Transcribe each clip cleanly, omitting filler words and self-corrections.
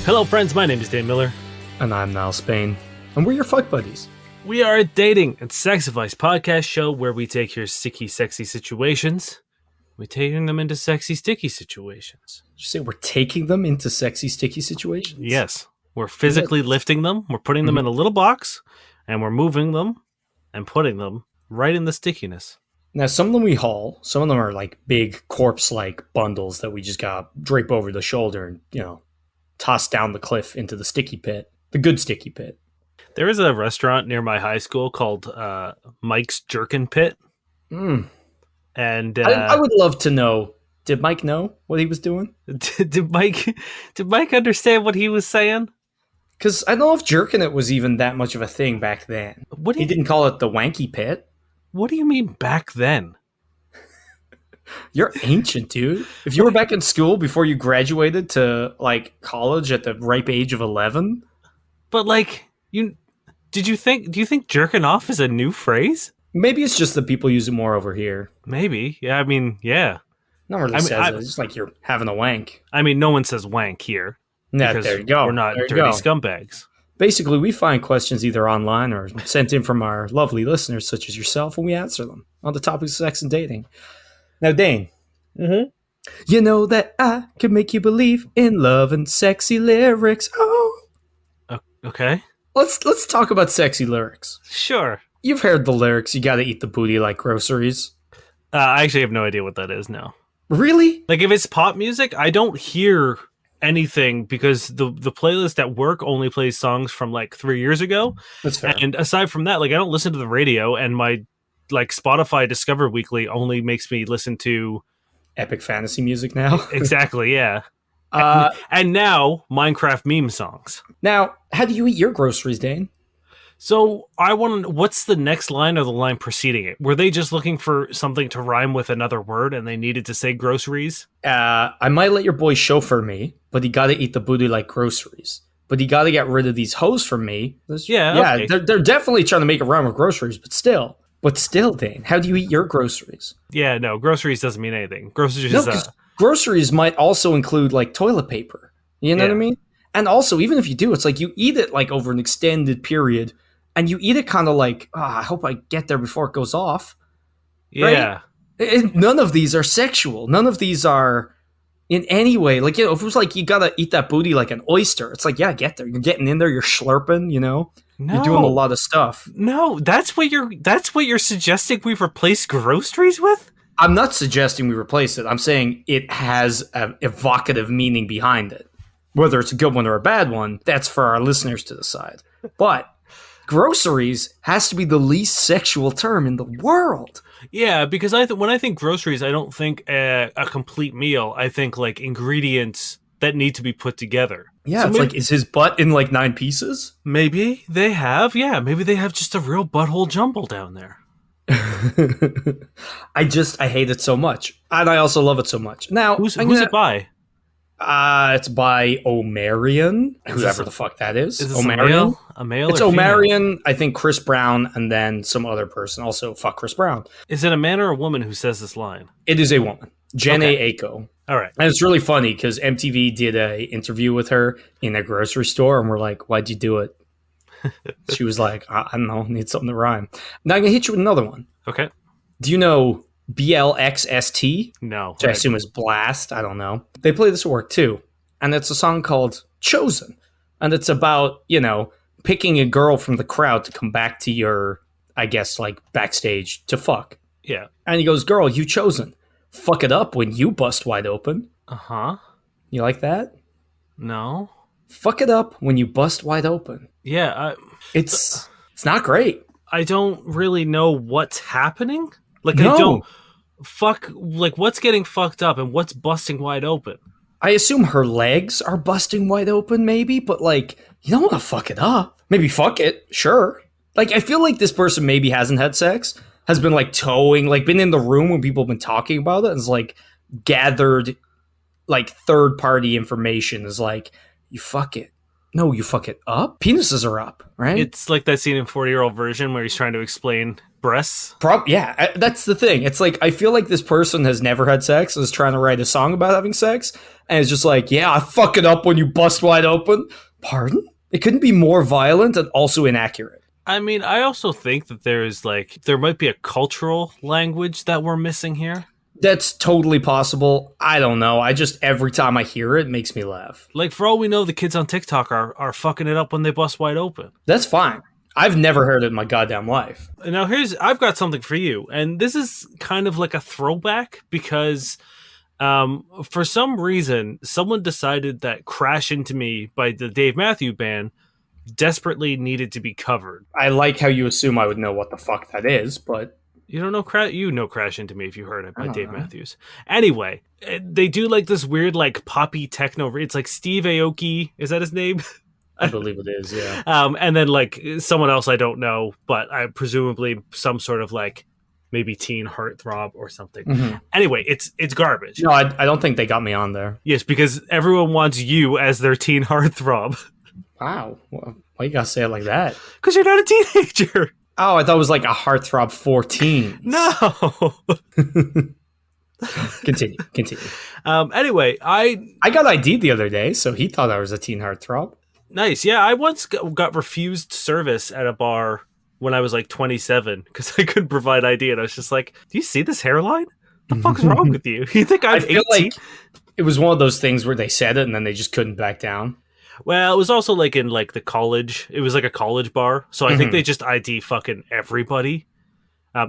Hello, friends. My name is Dain Miller. And I'm Niall Spain. And we're your fuck buddies. We are a dating and sex advice podcast show where we take your sticky, sexy situations. We're taking them into sexy, sticky situations. Did you say we're taking them into sexy, sticky situations? Yes. We're physically lifting them. We're putting them in a little box. And we're moving them and putting them right in the stickiness. Now, some of them we haul. Some of them are like big corpse-like bundles that we just got drape over the shoulder and, toss down the cliff into the sticky pit. The good sticky pit. There is a restaurant near my high school called Mike's Jerkin Pit. Mm. And I would love to know, did Mike know what he was doing? Did Mike understand what he was saying? Because I don't know if jerking it was even that much of a thing back then. He didn't call it the wanky pit. What do you mean back then? You're ancient, dude. If you were back in school before you graduated to like college at the ripe age of 11. But like, do you think jerking off is a new phrase? Maybe it's just that people use it more over here. Maybe. Yeah, I mean, yeah. No one really says it. It's just like you're having a wank. I mean, no one says wank here. Yeah, there you go. We're not dirty scumbags. Basically, we find questions either online or sent in from our lovely listeners, such as yourself, and we answer them on the topics of sex and dating. Now, Dain, you know that I can make you believe in love and sexy lyrics. Oh, okay. Let's talk about sexy lyrics. Sure. You've heard the lyrics. You got to eat the booty like groceries. I actually have no idea what that is now. Really? Like, if it's pop music, I don't hear anything because the playlist at work only plays songs from like 3 years ago. That's fair. And aside from that, like, I don't listen to the radio, and my like Spotify Discover Weekly only makes me listen to epic fantasy music now. Exactly, yeah. And now Minecraft meme songs. Now, how do you eat your groceries, Dain? So I want to. What's the next line or the line preceding it? Were they just looking for something to rhyme with another word, and they needed to say groceries? I might let your boy chauffeur me, but he got to eat the booty like groceries. But he got to get rid of these hoes from me. Yeah, okay. They're definitely trying to make it rhyme with groceries, but still. But still, Dain, how do you eat your groceries? Yeah, no, groceries doesn't mean anything. Groceries might also include like toilet paper. You know what I mean? And also, even if you do, it's like you eat it like over an extended period, and you eat it kind of like, I hope I get there before it goes off. Yeah. Right? None of these are sexual. None of these are in any way. Like, if it was like you gotta eat that booty like an oyster, it's like, yeah, get there. You're getting in there, you're slurping, No. You're doing a lot of stuff. No, that's what you're suggesting we replace groceries with? I'm not suggesting we replace it. I'm saying it has an evocative meaning behind it. Whether it's a good one or a bad one, that's for our listeners to decide. But groceries has to be the least sexual term in the world. Yeah, because when I think groceries, I don't think a complete meal. I think like ingredients that need to be put together. Yeah, so it's like, is his butt in like 9 pieces? Maybe they have. Yeah, maybe they have just a real butthole jumble down there. I hate it so much. And I also love it so much. Now, who's it by? It's by Omarion, whoever the fuck that is. Is this Omarion? A male? It's Omarion, I think Chris Brown, and then some other person. Also, fuck Chris Brown. Is it a man or a woman who says this line? It is a woman. Jenna Aiko. All right. And it's really funny because MTV did a interview with her in a grocery store, and we're like, why'd you do it? She was like, I don't know, need something to rhyme. Now I'm going to hit you with another one. Okay. Do you know BLXST? No. Which I assume is Blast. I don't know. They play this at work too. And it's a song called Chosen. And it's about, picking a girl from the crowd to come back to your, I guess, like backstage to fuck. Yeah. And he goes, girl, you chosen. Fuck it up when you bust wide open. Uh-huh. You like that? No. Fuck it up when you bust wide open. Yeah. It's not great. I don't really know what's happening. Like, no. I don't... Like, what's getting fucked up and what's busting wide open? I assume her legs are busting wide open, maybe, but, like, you don't want to fuck it up. Maybe fuck it, sure. Like, I feel like this person maybe hasn't had sex, has been, like, towing, like, been in the room when people have been talking about it, and is, like, gathered, like, third-party information, is like, you fuck it. No, you fuck it up? Penises are up, right? It's like that scene in 40-Year-Old Version where he's trying to explain breasts. That's the thing. It's like I feel like this person has never had sex, is trying to write a song about having sex, and it's just like, yeah, I fuck it up when you bust wide open. Pardon? It couldn't be more violent and also inaccurate. I mean, I also think that there might be a cultural language that we're missing here. That's totally possible. I don't know. Every time I hear it makes me laugh. Like, for all we know, the kids on TikTok are fucking it up when they bust wide open. That's fine. I've never heard it in my goddamn life. Now, I've got something for you. And this is kind of like a throwback because for some reason, someone decided that Crash Into Me by the Dave Matthews Band desperately needed to be covered. I like how you assume I would know what the fuck that is, but... You don't know Crash Into Me if you heard it by Dave Matthews. Anyway, they do like this weird like poppy techno. It's like Steve Aoki. Is that his name? I believe it is, yeah. And then like someone else I don't know, but I presumably some sort of like maybe teen heartthrob or something. Mm-hmm. Anyway, it's garbage. No, I don't think they got me on there. Yes, because everyone wants you as their teen heartthrob. Wow. Well, why you gotta say it like that? Because you're not a teenager. Oh, I thought it was like a heartthrob 14. No. Continue. Anyway, I got ID'd the other day, so he thought I was a teen heartthrob. Nice. Yeah, I once got refused service at a bar when I was like 27 because I couldn't provide ID, and I was just like, "Do you see this hairline? What the fuck's wrong with you? You think I'm 18?" Like it was one of those things where they said it and then they just couldn't back down. Well, it was also like in like the college. It was like a college bar, so I think they just ID fucking everybody.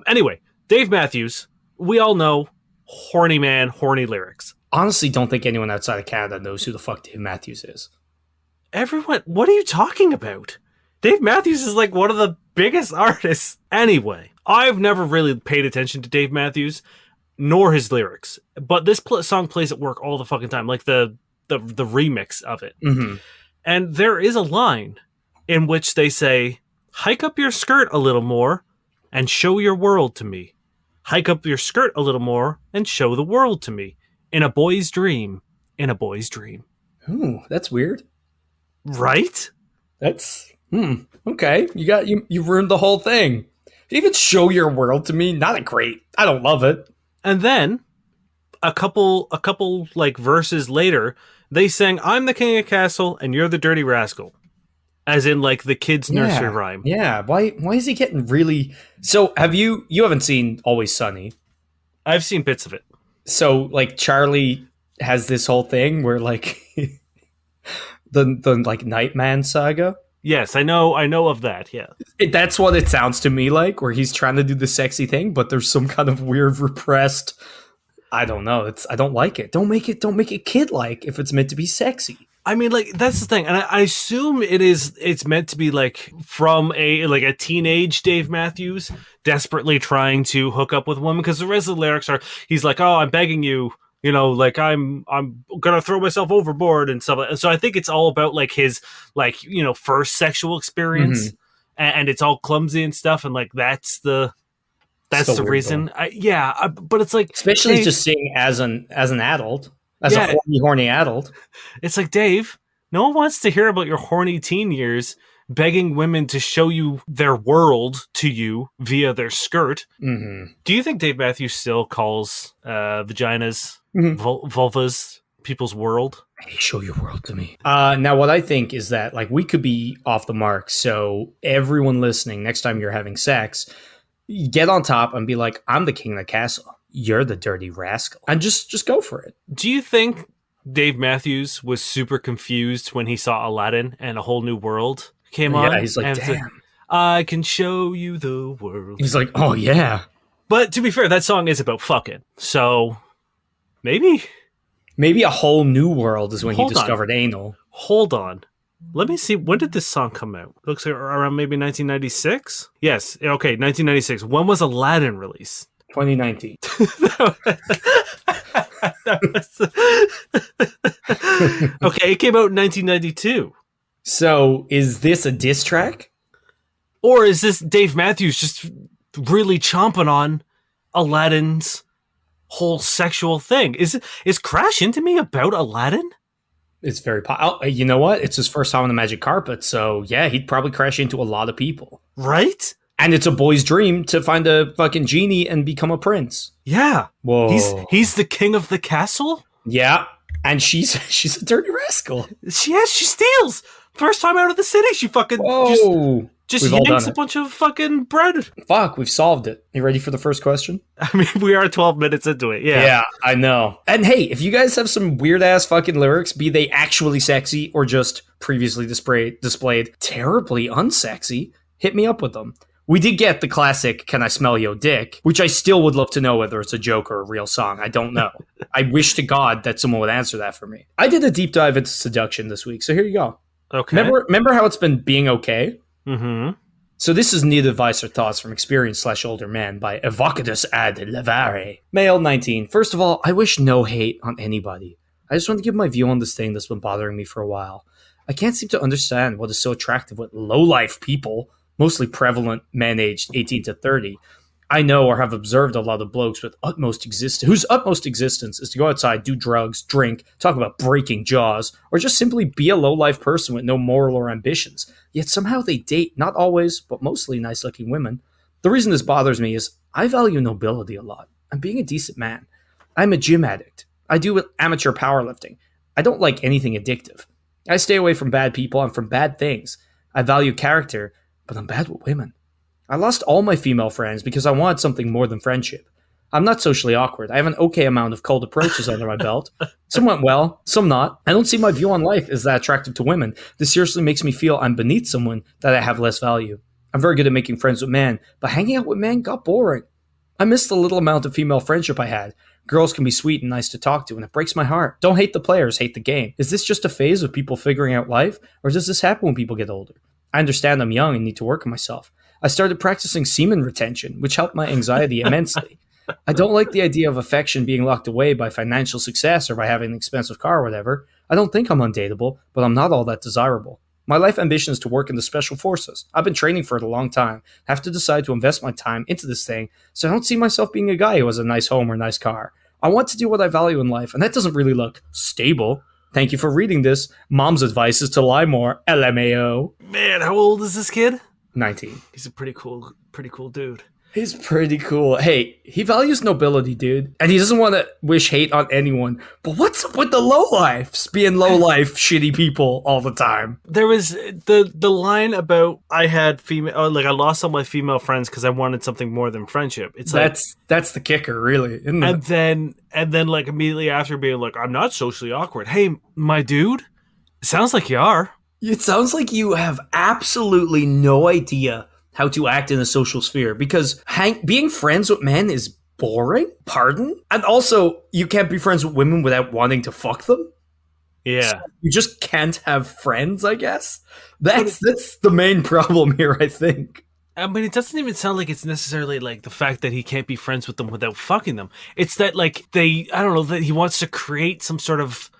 Anyway, Dave Matthews. We all know horny man, horny lyrics. Honestly, don't think anyone outside of Canada knows who the fuck Dave Matthews is. Everyone, what are you talking about? Dave Matthews is like one of the biggest artists. Anyway, I've never really paid attention to Dave Matthews, nor his lyrics. But this song plays at work all the fucking time, like the remix of it. Mm-hmm. And there is a line in which they say, "Hike up your skirt a little more and show your world to me. Hike up your skirt a little more and show the world to me. In a boy's dream, in a boy's dream." Ooh, that's weird. Right? That's okay. You ruined the whole thing. Even show your world to me, not great. I don't love it. And then a couple like verses later, they sang, "I'm the king of castle and you're the dirty rascal." As in like the kids' nursery rhyme. Yeah. Why is he getting really... So you haven't seen Always Sunny? I've seen bits of it. So like Charlie has this whole thing where like the like Nightman saga. Yes, I know of that. Yeah. That's what it sounds to me like, where he's trying to do the sexy thing, but there's some kind of weird repressed... I don't know. I don't like it. Don't make it kid-like if it's meant to be sexy. I mean, like, that's the thing. And I assume it's meant to be like from a teenage Dave Matthews desperately trying to hook up with a woman, because the rest of the lyrics are, he's like, "Oh, I'm begging you, you know, like I'm gonna throw myself overboard" and stuff. So I think it's all about like his, like, you know, first sexual experience, and it's all clumsy and stuff, and like that's the reason. But it's like, especially just seeing as an adult, a horny adult. It's like, Dave, no one wants to hear about your horny teen years begging women to show you their world to you via their skirt. Mm-hmm. Do you think Dave Matthews still calls vaginas, vulvas, people's world? Hey, show your world to me. Now, what I think is that like we could be off the mark. So everyone listening, next time you're having sex, get on top and be like, "I'm the king of the castle. You're the dirty rascal." And just go for it. Do you think Dave Matthews was super confused when he saw Aladdin and A Whole New World came on? Yeah, he's like, "Damn. I can show you the world." He's like, "Oh, yeah." But to be fair, that song is about fucking. So maybe A Whole New World is when he discovered anal. Hold on. Let me see. When did this song come out? Looks like around maybe 1996. Yes. Okay, 1996. When was Aladdin released? 2019. Okay, it came out in 1992. So is this a diss track? Or is this Dave Matthews just really chomping on Aladdin's whole sexual thing? Is Crash Into Me about Aladdin? It's very you know what? It's his first time on the magic carpet, so yeah, he'd probably crash into a lot of people. Right? And it's a boy's dream to find a fucking genie and become a prince. Yeah. Whoa. He's the king of the castle? Yeah. And she's a dirty rascal. She steals. First time out of the city, she fucking Whoa. just We've all yanks done a it. bunch of fucking bread. Fuck, we've solved it. You ready for the first question? I mean, we are 12 minutes into it. Yeah. I know. And hey, if you guys have some weird ass fucking lyrics, be they actually sexy or just previously displayed terribly unsexy, hit me up with them. We did get the classic "Can I Smell Your Dick," which I still would love to know whether it's a joke or a real song. I don't know. I wish to God that someone would answer that for me. I did a deep dive into seduction this week, so here you go. Okay. Remember how it's been being okay? Mm-hmm. So this is neither advice or thoughts from experienced/older man by Evocatus ad Levare. Male 19. First of all, I wish no hate on anybody. I just want to give my view on this thing that's been bothering me for a while. I can't seem to understand what is so attractive with low-life people, mostly prevalent men aged 18 to 30. I know or have observed a lot of blokes with whose utmost existence is to go outside, do drugs, drink, talk about breaking jaws, or just simply be a low-life person with no moral or ambitions. Yet somehow they date, not always, but mostly nice-looking women. The reason this bothers me is I value nobility a lot. I'm being a decent man. I'm a gym addict. I do amateur powerlifting. I don't like anything addictive. I stay away from bad people and from bad things. I value character, but I'm bad with women. I lost all my female friends because I wanted something more than friendship. I'm not socially awkward. I have an okay amount of cold approaches under my belt. Some went well, some not. I don't see my view on life as that attractive to women. This seriously makes me feel I'm beneath someone, that I have less value. I'm very good at making friends with men, but hanging out with men got boring. I miss the little amount of female friendship I had. Girls can be sweet and nice to talk to, and it breaks my heart. Don't hate the players, hate the game. Is this just a phase of people figuring out life, or does this happen when people get older? I understand I'm young and need to work on myself. I started practicing semen retention, which helped my anxiety immensely. I don't like the idea of affection being locked away by financial success or by having an expensive car or whatever. I don't think I'm undateable, but I'm not all that desirable. My life ambition is to work in the special forces. I've been training for it a long time. I have to decide to invest my time into this thing, so I don't see myself being a guy who has a nice home or nice car. I want to do what I value in life, and that doesn't really look stable. Thank you for reading this. Mom's advice is to lie more. LMAO. Man, how old is this kid? 19. He's a pretty cool dude. He's pretty cool. Hey, he values nobility, dude. And he doesn't want to wish hate on anyone. But what's up with the lowlifes being low-life, shitty people all the time? There was the line about I had I lost all my female friends because I wanted something more than friendship. It's that's the kicker, really, isn't it? And then like immediately after being like, I'm not socially awkward. Hey, my dude, it sounds like you are. It sounds like you have absolutely no idea how to act in a social sphere, because being friends with men is boring. Pardon? And also, you can't be friends with women without wanting to fuck them. Yeah. So you just can't have friends, I guess. That's the main problem here, I think. I mean, it doesn't even sound like it's necessarily like the fact that he can't be friends with them without fucking them. It's that like I don't know, that he wants to create some sort of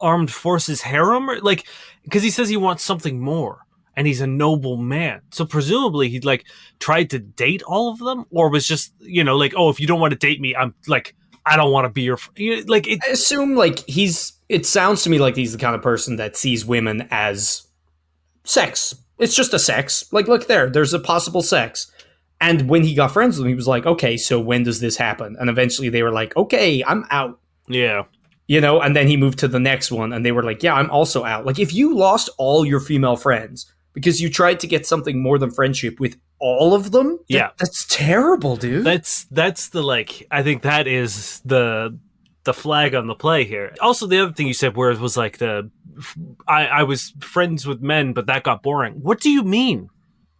armed forces harem, or like, because he says he wants something more. And he's a noble man. So presumably he'd like tried to date all of them, or was just, like, oh, if you don't want to date me, I'm like, I don't want to be your like. I assume like it sounds to me like he's the kind of person that sees women as sex. It's just a sex. Like, look there's a possible sex. And when he got friends with them, he was like, okay, so when does this happen? And eventually they were like, okay, I'm out. Yeah. And then he moved to the next one and they were like, yeah, I'm also out. Like, if you lost all your female friends because you tried to get something more than friendship with all of them, that's terrible, dude. That's the like, I think that is the flag on the play here. Also, the other thing you said where it was like I was friends with men, but that got boring. What do you mean?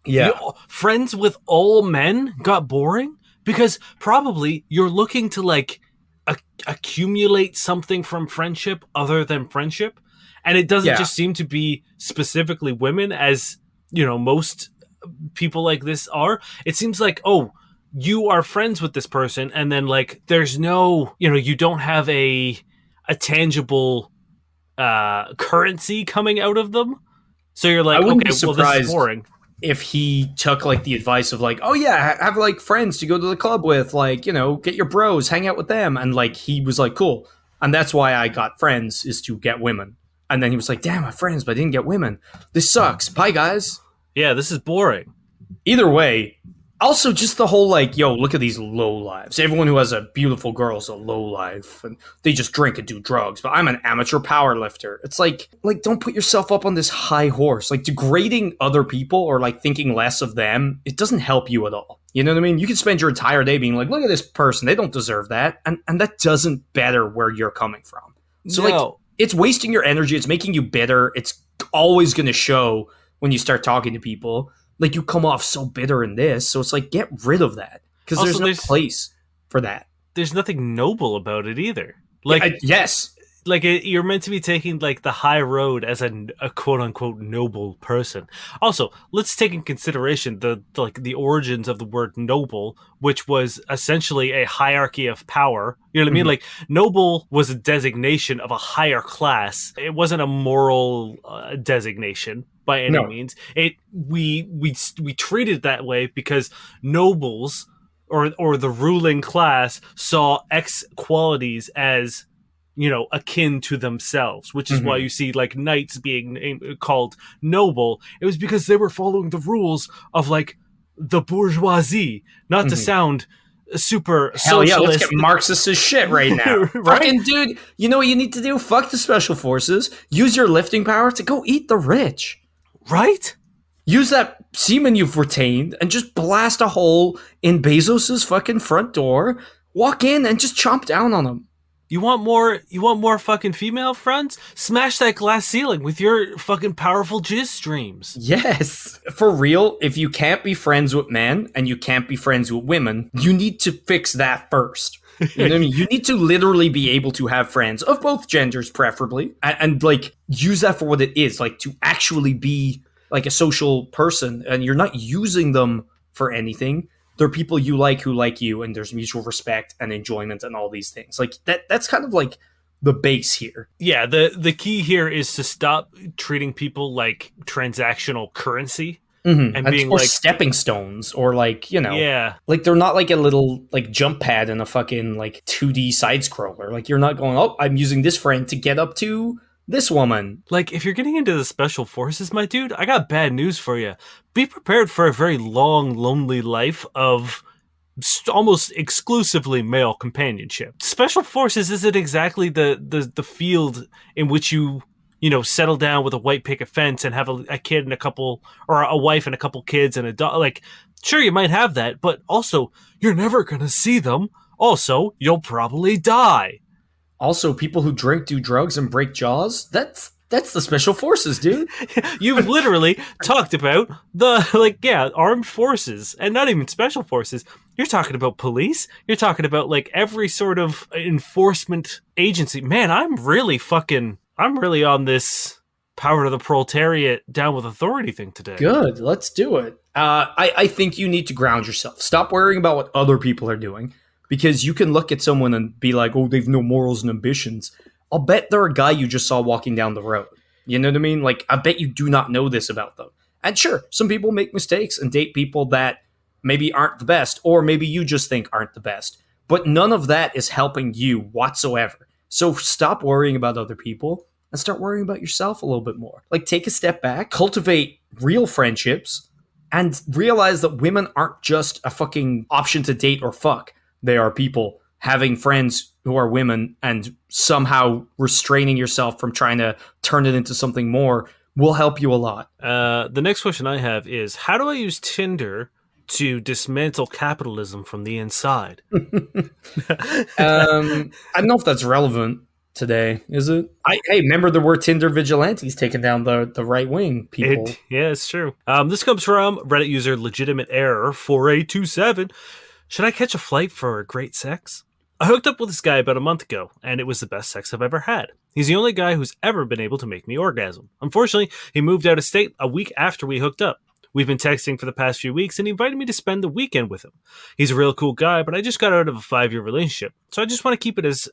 Yeah. Friends with all men got boring? Because probably you're looking to like accumulate something from friendship other than friendship. And it doesn't just seem to be specifically women, as, most people like this are. It seems like, oh, you are friends with this person, and then like there's no, you don't have a tangible currency coming out of them. So you're like, okay, well, this is boring. If he took like the advice of like, oh yeah, have like friends to go to the club with, like, get your bros, hang out with them, and like he was like, cool, and that's why I got friends, is to get women. And then he was like, damn, I have friends, but I didn't get women. This sucks. Bye, guys. Yeah, this is boring. Either way, Also, just the whole like, yo, look at these low lives. Everyone who has a beautiful girl is a low life, and they just drink and do drugs. But I'm an amateur power lifter. It's like don't put yourself up on this high horse. Like degrading other people or like thinking less of them, it doesn't help you at all. You know what I mean? You can spend your entire day being like, look at this person, they don't deserve that, and that doesn't better where you're coming from. So like, it's wasting your energy. It's making you bitter. It's always going to show when you start talking to people. Like, you come off so bitter in this, so it's like, get rid of that. Because there's no place for that. There's nothing noble about it either. Like, yes. Like, you're meant to be taking, like, the high road as a quote-unquote noble person. Also, let's take in consideration the origins of the word noble, which was essentially a hierarchy of power. You know what I mean? Like, noble was a designation of a higher class. It wasn't a moral designation by any means. We treated it that way because nobles or the ruling class saw X qualities as, you know, akin to themselves, which is why you see like knights being called noble. It was because they were following the rules of like the bourgeoisie, not to sound super Hell socialist. Yeah, let's get Marxist as shit right now. Right? Fucking dude, you know what you need to do? Fuck the special forces. Use your lifting power to go eat the rich. Right? Use that semen you've retained and just blast a hole in Bezos's fucking front door. Walk in and just chomp down on him. You want more fucking female friends? Smash that glass ceiling with your fucking powerful jizz streams. Yes. For real, if you can't be friends with men and you can't be friends with women, you need to fix that first. You know what I mean? You need to literally be able to have friends of both genders, preferably, and like use that for what it is, like to actually be like a social person, and you're not using them for anything. They're people you like who like you, and there's mutual respect and enjoyment and all these things. Like that's kind of like the base here. Yeah, the key here is to stop treating people like transactional currency. And being like stepping stones, or like, you know, like they're not like a little like jump pad in a fucking like 2D side scroller. Like, you're not going, oh, I'm using this friend to get up to this woman. Like, if you're getting into the special forces, my dude, I got bad news for you. Be prepared for a very long, lonely life of almost exclusively male companionship. Special forces isn't exactly the field in which you know, settle down with a white picket fence and have a kid and a couple, or a wife and a couple kids and a dog. Like, sure, you might have that, but also, you're never going to see them. Also, you'll probably die. Also, people who drink, do drugs, and break jaws, that's the special forces, dude. You've literally talked about the, armed forces, and not even special forces. You're talking about police. You're talking about, like, every sort of enforcement agency. Man, I'm really on this power to the proletariat, down with authority thing today. Good, let's do it. I think you need to ground yourself. Stop worrying about what other people are doing, because you can look at someone and be like, oh, they've no morals and ambitions. I'll bet they're a guy you just saw walking down the road. You know what I mean? Like, I bet you do not know this about them. And sure, some people make mistakes and date people that maybe aren't the best, or maybe you just think aren't the best. But none of that is helping you whatsoever. So stop worrying about other people and start worrying about yourself a little bit more. Like, take a step back, cultivate real friendships, and realize that women aren't just a fucking option to date or fuck. They are people. Having friends who are women and somehow restraining yourself from trying to turn it into something more will help you a lot. The next question I have is, how do I use Tinder to dismantle capitalism from the inside? I don't know if that's relevant today, is it? Hey, remember there were Tinder vigilantes taking down the right wing people. Yeah, it's true. This comes from Reddit user Legitimate Error 4827. Should I catch a flight for great sex? I hooked up with this guy about a month ago, and it was the best sex I've ever had. He's the only guy who's ever been able to make me orgasm. Unfortunately, he moved out of state a week after we hooked up. We've been texting for the past few weeks, and he invited me to spend the weekend with him. He's a real cool guy, but I just got out of a 5-year relationship, so I just want to keep it as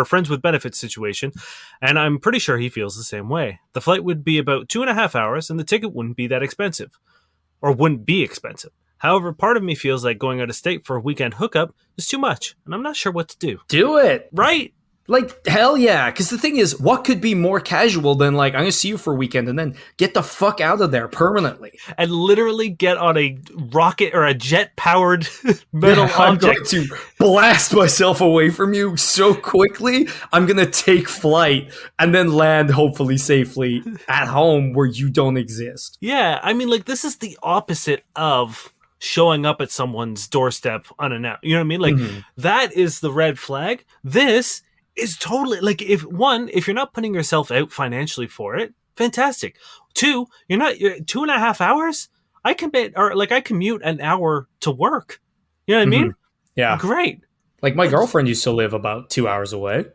friends with benefits situation, and I'm pretty sure he feels the same way. The flight would be about 2.5 hours, and the ticket wouldn't be that expensive. Or wouldn't be expensive. However, part of me feels like going out of state for a weekend hookup is too much, and I'm not sure what to do. Do it! Right? Like, hell yeah. Because the thing is, what could be more casual than, like, I'm going to see you for a weekend and then get the fuck out of there permanently? And literally get on a rocket or a jet powered metal I'm going object. to blast myself away from you so quickly. I'm going to take flight and then land, hopefully safely, at home where you don't exist. Yeah, I mean, like, this is the opposite of showing up at someone's doorstep unannounced. You know what I mean? Like, that is the red flag. This is totally, like, if you're not putting yourself out financially for it, fantastic. Two, you're 2.5 hours? I commute an hour to work. You know what I mean? Yeah. Great. Like, my girlfriend used to live about 2 hours away.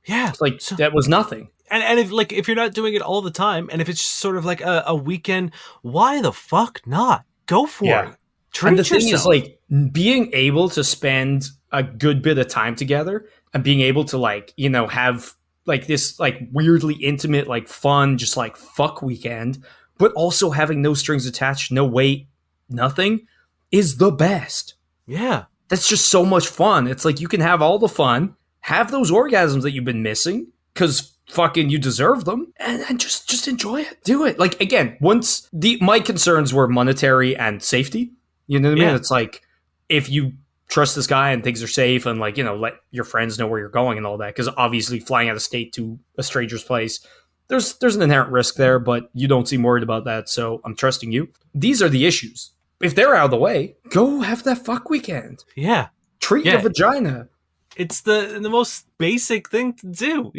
Yeah. It's like, that was nothing. And if you're not doing it all the time, and if it's just sort of like a weekend, why the fuck not? Go for it. Treat And the yourself. thing is, like, being able to spend a good bit of time together and being able to, like, you know, have like this like weirdly intimate, like fun, just like fuck weekend, but also having no strings attached, no weight, nothing, is the best. Yeah. That's just so much fun. It's like you can have all the fun, have those orgasms that you've been missing, because fucking you deserve them, and just enjoy it. Do it. Like, again, once my concerns were monetary and safety. You know what I mean? Yeah. It's like, if you trust this guy and things are safe, and, like, you know, let your friends know where you're going and all that, because obviously flying out of state to a stranger's place, there's an inherent risk there, but you don't seem worried about that, so I'm trusting you. These are the issues. If they're out of the way, go have that fuck weekend. Yeah. Treat your vagina. It's the most basic thing to do.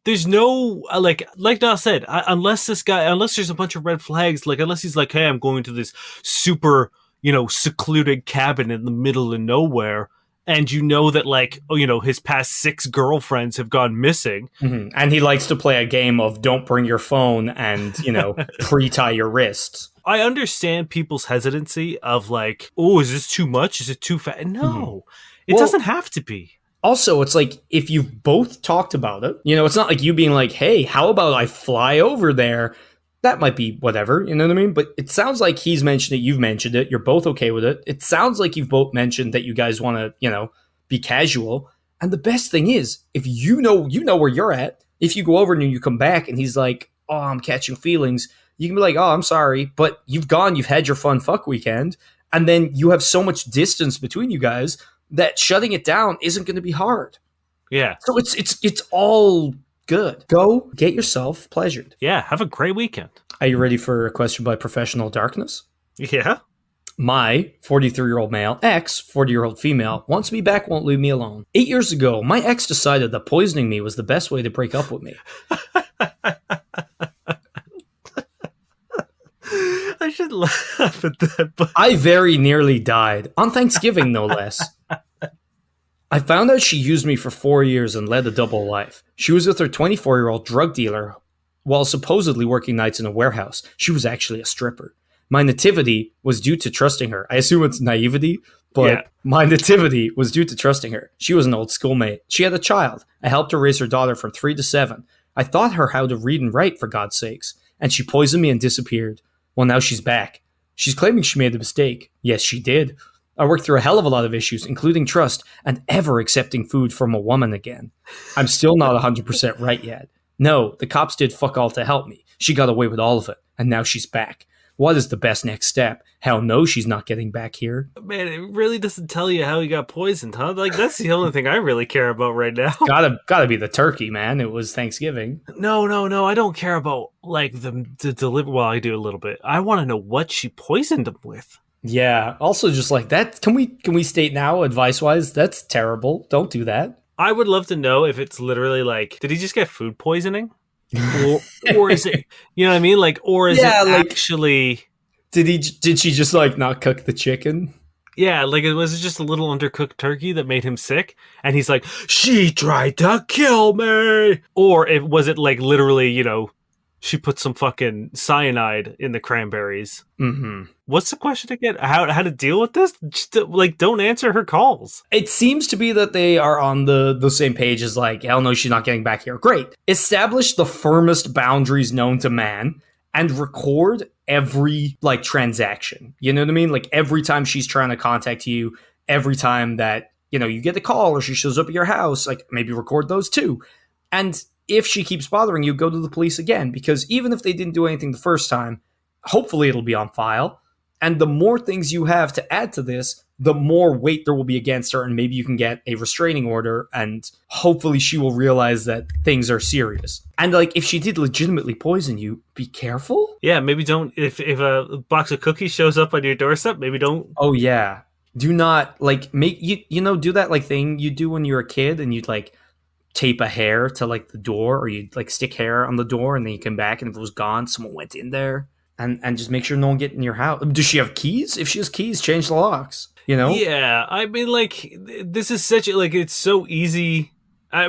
There's no like Niall said, unless there's a bunch of red flags, like unless he's like, hey, I'm going to this super, you know, secluded cabin in the middle of nowhere, and you know that, like, oh, you know, his past 6 girlfriends have gone missing. Mm-hmm. And he likes to play a game of don't bring your phone and, you know, pre-tie your wrists. I understand people's hesitancy of like, oh, is this too much? Is it too fast? No, it doesn't have to be. Also, it's like, if you've both talked about it, you know, it's not like you being like, hey, how about I fly over there? That might be whatever, you know what I mean? But it sounds like he's mentioned it, you've mentioned it, you're both okay with it. It sounds like you've both mentioned that you guys want to, you know, be casual. And the best thing is, if you know where you're at, if you go over and you come back and he's like, oh, I'm catching feelings, you can be like, oh, I'm sorry, but you've had your fun fuck weekend, and then you have so much distance between you guys that shutting it down isn't going to be hard. Yeah. So it's all good. Go get yourself pleasured. Yeah, have a great weekend. Are you ready for a question by Professional Darkness? Yeah. My 43-year-old male ex, 40-year-old female, wants me back, won't leave me alone. 8 years ago, my ex decided that poisoning me was the best way to break up with me. I should laugh at that, but I very nearly died. On Thanksgiving, no less. I found out she used me for 4 years and led a double life. She was with her 24-year-old drug dealer while supposedly working nights in a warehouse. She was actually a stripper. My nativity was due to trusting her. I assume it's naivety, but my nativity was due to trusting her. She was an old schoolmate. She had a child. I helped her raise her daughter from 3 to 7. I taught her how to read and write, for God's sakes. And she poisoned me and disappeared. Well, now she's back. She's claiming she made a mistake. Yes, she did. I worked through a hell of a lot of issues, including trust and ever accepting food from a woman again. I'm still not 100% right yet. No, the cops did fuck all to help me. She got away with all of it, and now she's back. What is the best next step? Hell no, she's not getting back here. man, it really doesn't tell you how he got poisoned, huh? Like, that's the only thing I really care about right now. Gotta be the turkey, man. It was Thanksgiving. No, I don't care about like the deliver. Well, I do a little bit. I want to know what she poisoned him with. Yeah. Also, just like that, can we state now, advice wise, that's terrible. Don't do that. I would love to know if it's literally like, did he just get food poisoning, or is it, you know what I mean? Like, or is it actually? Did she just like not cook the chicken? Yeah, like was it just a little undercooked turkey that made him sick? And he's like, she tried to kill me. Or was it like literally, you know, she put some fucking cyanide in the cranberries. Mm-hmm. What's the question again? How to deal with this? Just, like, don't answer her calls. It seems to be that they are on the same page as like, hell no, she's not getting back here. Great. Establish the firmest boundaries known to man and record every like transaction. You know what I mean? Like every time she's trying to contact you, every time that you get a call or she shows up at your house, like maybe record those too. And if she keeps bothering you, go to the police again, because even if they didn't do anything the first time, hopefully it'll be on file. And the more things you have to add to this, the more weight there will be against her, and maybe you can get a restraining order, and hopefully she will realize that things are serious. And like, if she did legitimately poison you, be careful. Yeah, maybe don't. If a box of cookies shows up on your doorstep, maybe don't. Oh yeah, do not like make do that like thing you do when you're a kid, and you'd like tape a hair to like the door, or you'd like stick hair on the door, and then you come back, and if it was gone, someone went in there. And just make sure no one get in your house. Does she have keys? If she has keys, change the locks. Yeah, I mean, like, this is such a, like, it's so easy.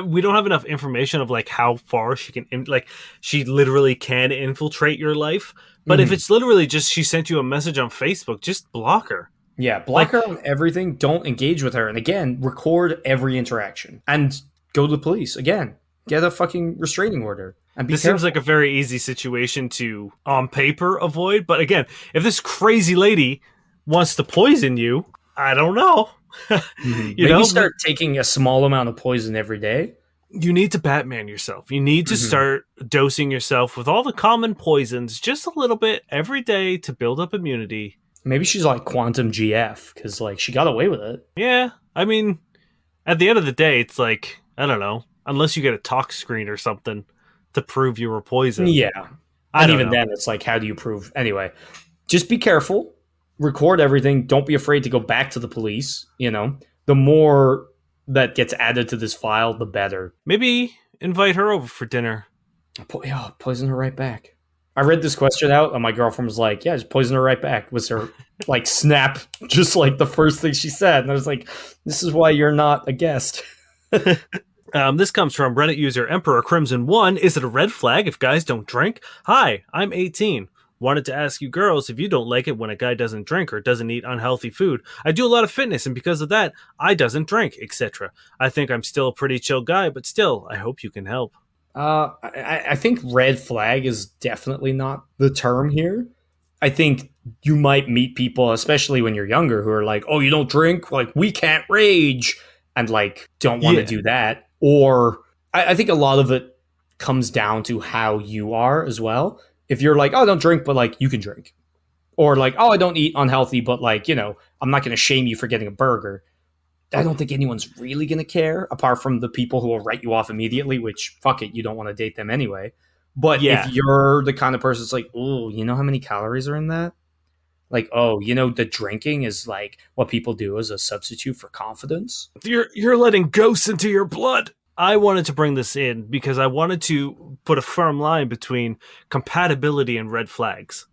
We don't have enough information of like how far she can, like, she literally can infiltrate your life. But if it's literally just she sent you a message on Facebook, just block her. Yeah, block her on everything. Don't engage with her. And again, record every interaction and go to the police. Again, get a fucking restraining order. And be this careful. seems like a very easy situation to, on paper, avoid. But again, if this crazy lady wants to poison you, I don't know. Maybe start taking a small amount of poison every day. You need to Batman yourself. You need to start dosing yourself with all the common poisons just a little bit every day to build up immunity. Maybe she's like Quantum GF, because like she got away with it. Yeah, I mean, at the end of the day, it's like, I don't know, unless you get a talk screen or something to prove you were poisoned. Yeah. And even then, it's like, how do you prove? Anyway, just be careful. Record everything. Don't be afraid to go back to the police. The more that gets added to this file, the better. Maybe invite her over for dinner. Poison her right back. I read this question out, and my girlfriend was like, yeah, just poison her right back. Was her, like, snap, just like the first thing she said. And I was like, this is why you're not a guest. This comes from Reddit user Emperor Crimson 1. Is it a red flag if guys don't drink? Hi, I'm 18. Wanted to ask you girls if you don't like it when a guy doesn't drink or doesn't eat unhealthy food. I do a lot of fitness, and because of that, I doesn't drink, etc. I think I'm still a pretty chill guy, but still, I hope you can help. I think red flag is definitely not the term here. I think you might meet people, especially when you're younger, who are like, oh, you don't drink? Like, we can't rage. And like, don't want to do that. Or I think a lot of it comes down to how you are as well. If you're like, oh, I don't drink, but like, you can drink. Or like, oh, I don't eat unhealthy, but like, I'm not going to shame you for getting a burger. I don't think anyone's really going to care, apart from the people who will write you off immediately, which, fuck it, you don't want to date them anyway. But if you're the kind of person that's like, oh, you know how many calories are in that? Like, oh, the drinking is like what people do as a substitute for confidence. You're letting ghosts into your blood. I wanted to bring this in because I wanted to put a firm line between compatibility and red flags.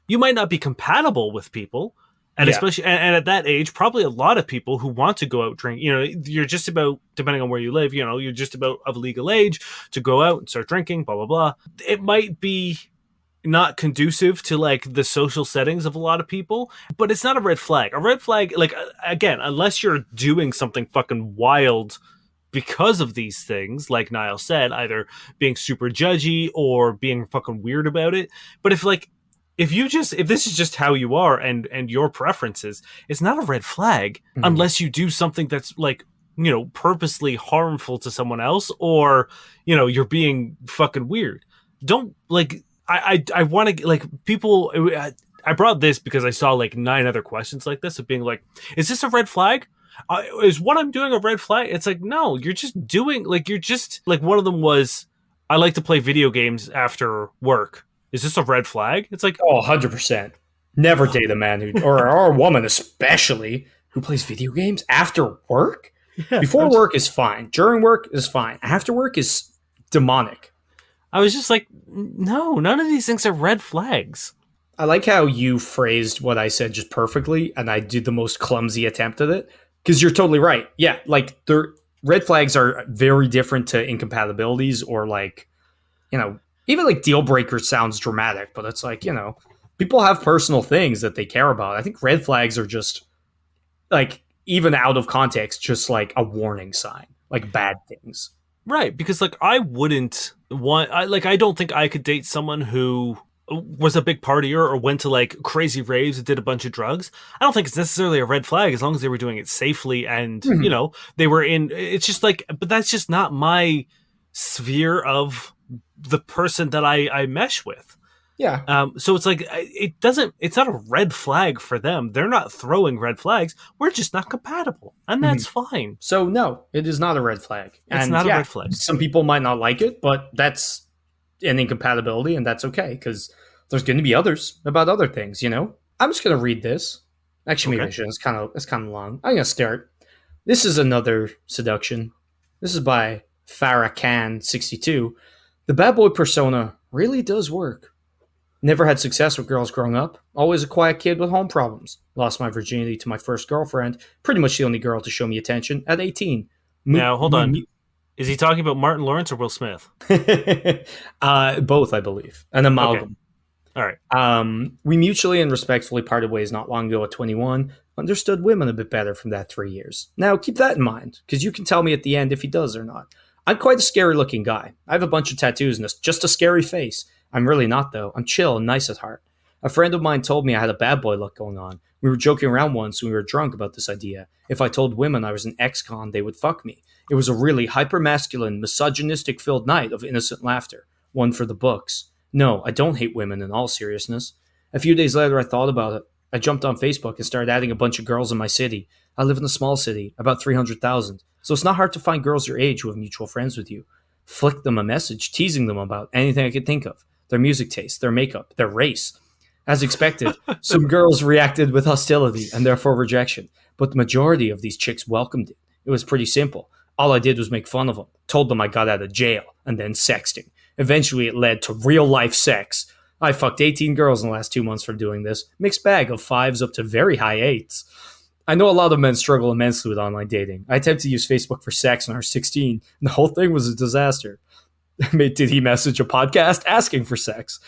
You might not be compatible with people, and especially and at that age, probably a lot of people who want to go out drink. You're just about, depending on where you live, you're just about of legal age to go out and start drinking. Blah blah blah. It might be not conducive to like the social settings of a lot of people, but it's not a red flag. A red flag, like, again, unless you're doing something fucking wild because of these things, like Niall said, either being super judgy or being fucking weird about it. But if this is just how you are and your preferences, it's not a red flag unless you do something that's like, purposely harmful to someone else, or, you're being fucking weird. Don't like, I want to, like, people, I brought this because I saw like 9 other questions like this of being like, is this a red flag? Is what I'm doing a red flag? It's like, no, you're just doing, like, one of them was, I like to play video games after work. Is this a red flag? It's like, oh, 100%. Never date a man or a woman especially, who plays video games after work. Yeah, before work is fine. During work is fine. After work is demonic. I was just like, no, none of these things are red flags. I like how you phrased what I said just perfectly, and I did the most clumsy attempt at it, because you're totally right. Yeah, like, red flags are very different to incompatibilities, or like, even like deal breakers sounds dramatic, but it's like, people have personal things that they care about. I think red flags are just like, even out of context, just like a warning sign, like bad things. Right, because like I don't think I could date someone who was a big partier or went to like crazy raves and did a bunch of drugs, I don't think it's necessarily a red flag as long as they were doing it safely and, you Mhm. know, they were in. It's just like, but that's just not my sphere of the person that I mesh with. Yeah. So it's like it doesn't. It's not a red flag for them. They're not throwing red flags. We're just not compatible, and Mhm. that's fine. So no, it is not a red flag. It's And not a yeah, red flag. some people might not like it, but that's an incompatibility, and that's okay because there's going to be others about other things. I'm just going to read this. Actually, maybe Okay. I should. It's kind of long. I'm going to start. This is another seduction. This is by Farah Khan 62. The bad boy persona really does work. Never had success with girls growing up. Always a quiet kid with home problems. Lost my virginity to my first girlfriend. Pretty much the only girl to show me attention at 18. Now hold on. Is he talking about Martin Lawrence or Will Smith? Both, I believe. An Okay. amalgam. All right. We mutually and respectfully parted ways not long ago at 21. Understood women a bit better from that 3 years. Now, keep that in mind, because you can tell me at the end if he does or not. I'm quite a scary looking guy. I have a bunch of tattoos and just a scary face. I'm really not, though. I'm chill and nice at heart. A friend of mine told me I had a bad boy look going on. We were joking around once when we were drunk about this idea. If I told women I was an ex-con, they would fuck me. It was a really hyper-masculine, misogynistic-filled night of innocent laughter. One for the books. No, I don't hate women in all seriousness. A few days later, I thought about it. I jumped on Facebook and started adding a bunch of girls in my city. I live in a small city, about 300,000, so it's not hard to find girls your age who have mutual friends with you. Flick them a message, teasing them about anything I could think of their music taste, their makeup, their race. As expected, some girls reacted with hostility and therefore rejection, but the majority of these chicks welcomed it. It was pretty simple. All I did was make fun of them, told them I got out of jail, and then sexting. Eventually, it led to real life sex. I fucked 18 girls in the last 2 months for doing this. Mixed bag of fives up to very high eights. I know a lot of men struggle immensely with online dating. I attempted to use Facebook for sex when I was 16, and the whole thing was a disaster. Did he message a podcast asking for sex?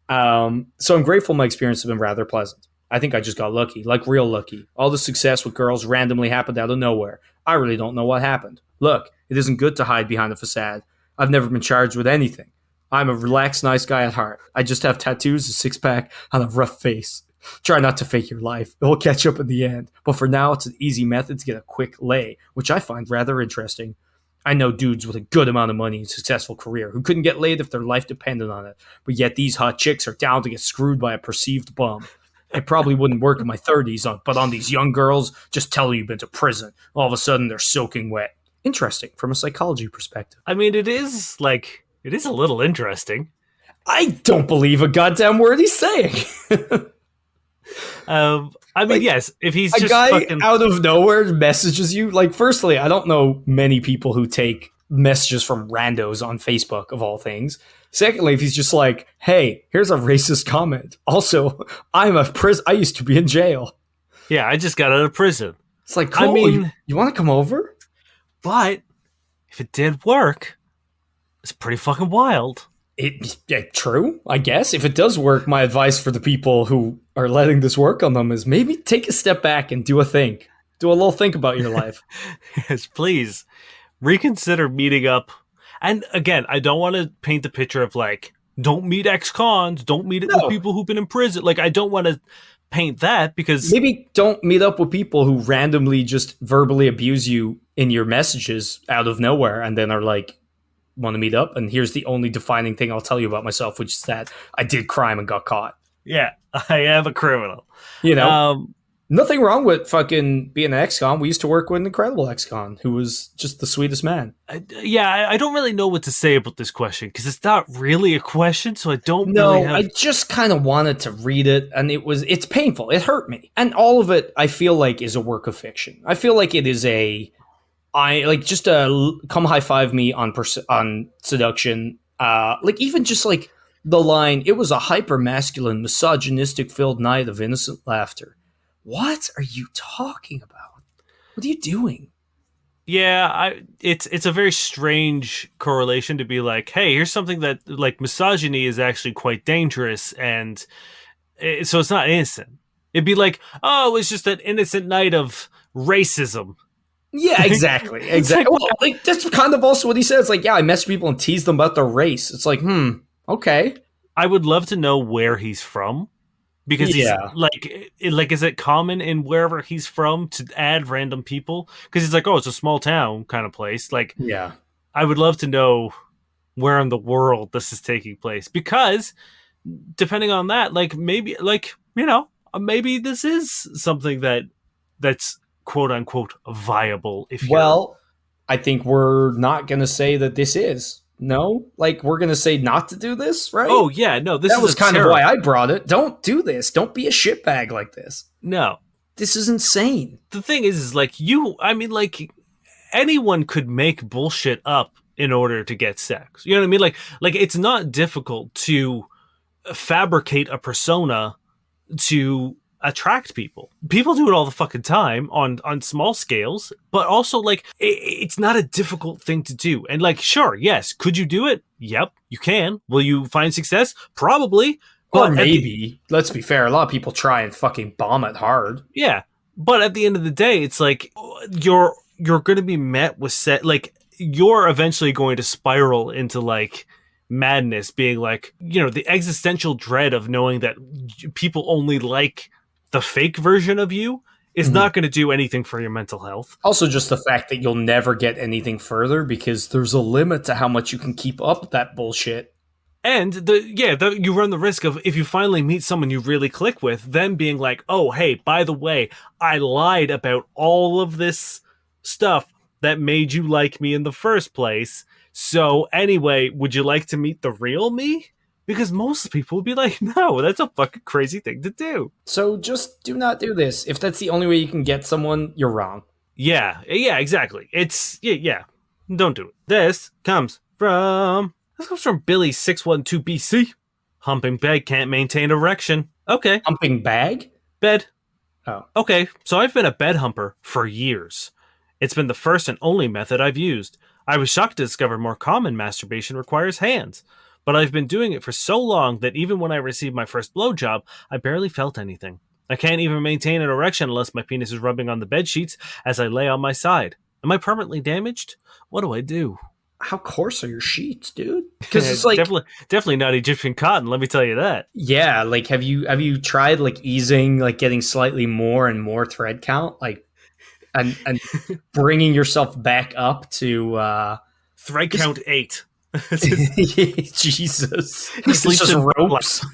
So I'm grateful my experience has been rather pleasant. I think I just got lucky, like real lucky. All the success with girls randomly happened out of nowhere. I really don't know what happened. Look, it isn't good to hide behind a facade. I've never been charged with anything. I'm a relaxed, nice guy at heart. I just have tattoos, a six pack, and a rough face. Try not to fake your life. It will catch up in the end. But for now, it's an easy method to get a quick lay, which I find rather interesting. I know dudes with a good amount of money and successful career who couldn't get laid if their life depended on it, but yet these hot chicks are down to get screwed by a perceived bum. It probably wouldn't work in my 30s, but on these young girls, just tell them you've been to prison. All of a sudden, they're soaking wet. Interesting from a psychology perspective. I mean, it is a little interesting. I don't believe a goddamn word he's saying. I mean, Like, yes, if he's a just guy fucking out of nowhere messages you. Like, firstly, I don't know many people who take messages from randos on Facebook, of all things. Secondly, if he's just like, hey, here's a racist comment. Also, I used to be in jail. yeah, I just got out of prison. It's like, cool. I mean, you want to come over? but if it did work, it's pretty fucking wild. True, I guess. If it does work, my advice for the people who are letting this work on them is maybe take a step back and do a think. Do a little think about your life. Yes, please reconsider meeting up. And again, I don't want to paint the picture of like, don't meet ex-cons, don't meet it No. with people who've been in prison. Like, I don't want to paint that because Maybe don't meet up with people who randomly just verbally abuse you in your messages out of nowhere and then are like, want to meet up? And here's the only defining thing I'll tell you about myself, which is that I did crime and got caught. yeah, I am a criminal. You know, Um, nothing wrong with fucking being an ex-con. We used to work with an incredible ex-con who was just the sweetest man. I don't really know what to say about this question because it's not really a question, so I don't No, really have. I just kind of wanted to read it, and it's painful. It hurt me, and all of it I feel like is a work of fiction. I feel like it is just a come high five me on seduction. Like even just like the line, it was a hyper masculine, misogynistic filled night of innocent laughter. What are you talking about? What are you doing? Yeah, it's a very strange correlation to be like, hey, here's something that like misogyny is actually quite dangerous, and so it's not innocent. It'd be like, oh, it's just an innocent night of racism. Yeah, exactly. It's Exactly. like, Well, like that's kind of also what he says. Like, yeah, I mess with people and tease them about their race. It's like, okay. I would love to know where he's from because he's Yeah, like is it common in wherever he's from to add random people? Because he's like, oh, it's a small town kind of place. Like, yeah. I would love to know where in the world this is taking place because depending on that, like maybe like maybe this is something that's quote unquote viable if you're. Well, I think we're not going to say that this is. No? Like, we're going to say not to do this, right? Oh yeah, no, this That is was a kind of why terrible. I brought it. Don't do this. Don't be a shitbag like this. No, This is insane. the thing is like I mean, like anyone could make bullshit up in order to get sex. You know what I mean? Like it's not difficult to fabricate a persona to attract people. People do it all the fucking time on small scales, but also like it's not a difficult thing to do. And like, sure, yes, could you do it? Yep, you can. Will you find success? Probably. Or But maybe, let's be fair, a lot of people try and fucking bomb it hard. yeah, but at the end of the day, it's like you're going to be met with like you're eventually going to spiral into like madness, being like the existential dread of knowing that people only like the fake version of you is Mhm. not going to do anything for your mental health. Also, just the fact that you'll never get anything further because there's a limit to how much you can keep up that bullshit. And you run the risk of if you finally meet someone you really click with, them being like, "Oh, hey, by the way, I lied about all of this stuff that made you like me in the first place. So anyway, would you like to meet the real me?" Because most people would be like, "No, that's a fucking crazy thing to do." So just do not do this. If that's the only way you can get someone, you're wrong. Yeah, exactly. It's yeah. Don't do it. This comes from Billy612 BC. Humping bed can't maintain erection. Okay, Humping bag? bed. Oh. Okay, so I've been a bed humper for years. It's been the first and only method I've used. I was shocked to discover more common masturbation requires hands, but I've been doing it for so long that even when I received my first blowjob, I barely felt anything. I can't even maintain an erection unless my penis is rubbing on the bed sheets as I lay on my side. Am I permanently damaged? What do I do? How coarse are your sheets, dude? Because it's like, definitely not Egyptian cotton. Let me tell you that. yeah, like have you tried like easing, like getting slightly more and more thread count, like and bringing yourself back up to Thread just- count 8. Jesus, He it's sleeps just in ropes.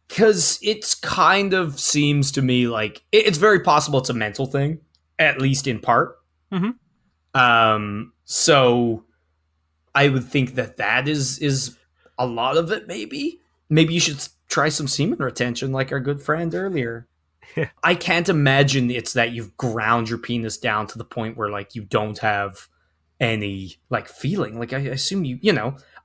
Because it's kind of seems to me like it's very possible it's a mental thing, at least in part. Mhm. So I would think that is a lot of it. Maybe you should try some semen retention, like our good friend earlier. Yeah. I can't imagine it's that you've ground your penis down to the point where like you don't have any like feeling. Like I assume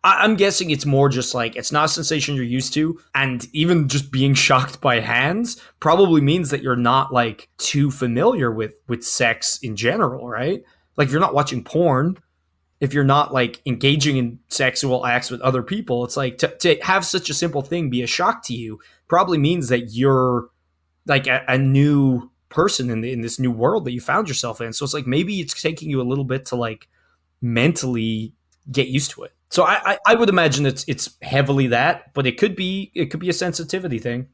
I'm guessing it's more just like it's not a sensation you're used to, and even just being shocked by hands probably means that you're not like too familiar with sex in general, right? Like if you're not watching porn, if you're not like engaging in sexual acts with other people, it's like to have such a simple thing be a shock to you probably means that you're like a new person in this new world that you found yourself in. So it's like maybe it's taking you a little bit to like mentally get used to it. So I would imagine it's heavily that, but it could be a sensitivity thing.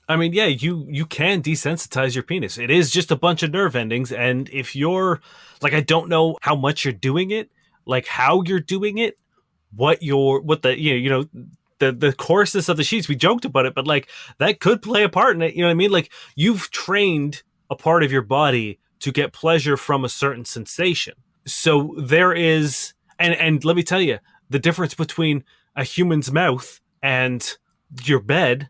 I mean, yeah, you can desensitize your penis. It is just a bunch of nerve endings, and if you're like, I don't know how much you're doing it, like how you're doing it, what the the coarseness of the sheets. We joked about it, but like that could play a part in it. You know what I mean? Like you've trained a part of your body to get pleasure from a certain sensation. So there is, and let me tell you, the difference between a human's mouth and your bed